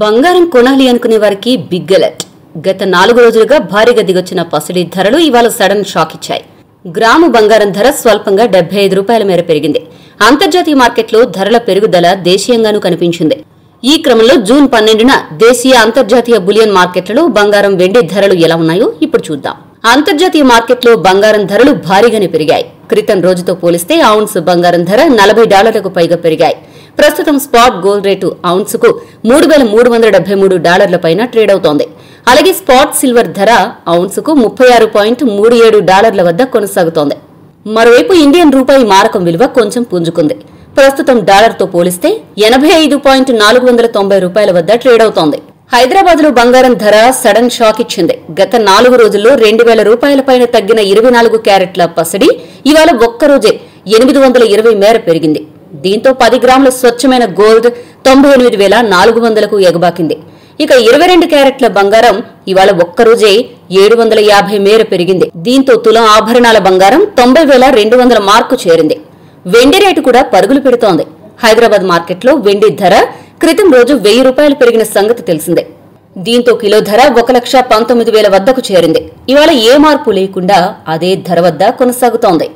బంగారం కొనాలి అనుకునే వారికి బిగ్ అలర్ట్. గత 4 రోజులుగా భారీగా దిగొచ్చిన పసిడి ధరలు ఇవాళ సడన్ షాక్ ఇచ్చాయి. గ్రాము బంగారం ధర స్వల్పంగా 75 రూపాయల మేర పెరిగింది. అంతర్జాతీయ మార్కెట్లో ధరల పెరుగుదల దేశీయంగానూ కనిపించింది. ఈ క్రమంలో జూన్ 12న దేశీయ అంతర్జాతీయ బులియన్ మార్కెట్లలో బంగారం వెండి ధరలు ఎలా ఉన్నాయో ఇప్పుడు చూద్దాం. అంతర్జాతీయ మార్కెట్లో బంగారం ధరలు భారీగానే పెరిగాయి. క్రితం రోజుతో పోలిస్తే ఔన్స్ బంగారం ధర $40కు పైగా పెరిగాయి. ప్రస్తుతం స్పాట్ గోల్డ్ రేటు ఔన్సుకు $3,373 పైన ట్రేడ్ అవుతోంది. అలాగే స్పాట్ సిల్వర్ ధర ఔన్సుకు $36.37 వద్ద కొనసాగుతోంది. మరోవైపు ఇండియన్ రూపాయి మారకం విలువ కొంచెం పుంజుకుంది. ప్రస్తుతం డాలర్తో పోలిస్తే $85.490 వద్ద ట్రేడ్ అవుతోంది. హైదరాబాద్ లో బంగారం ధర సడన్ షాక్ ఇచ్చింది. గత 4 రోజుల్లో $2,000 పైన తగ్గిన 24 క్యారెట్ల పసిడి ఇవాళ ఒక్కరోజే 820 మేర పెరిగింది. దీంతో 10 గ్రాముల స్వచ్ఛమైన గోల్డ్ 98,400కు ఎగబాకింది. ఇక 22 క్యారెట్ల బంగారం ఇవాళ ఒక్కరోజే 750 మేర పెరిగింది. దీంతో తులం ఆభరణాల బంగారం 90,200 మార్కు చేరింది. వెండి రేటు కూడా పరుగులు పెడుతోంది. హైదరాబాద్ మార్కెట్లో వెండి ధర క్రితం రోజు $1,000 పెరిగిన సంగతి తెలిసిందే. దీంతో కిలో ధర 1,19,000 వద్దకు చేరింది. ఇవాళ ఏ మార్పు లేకుండా అదే ధర వద్ద కొనసాగుతోంది.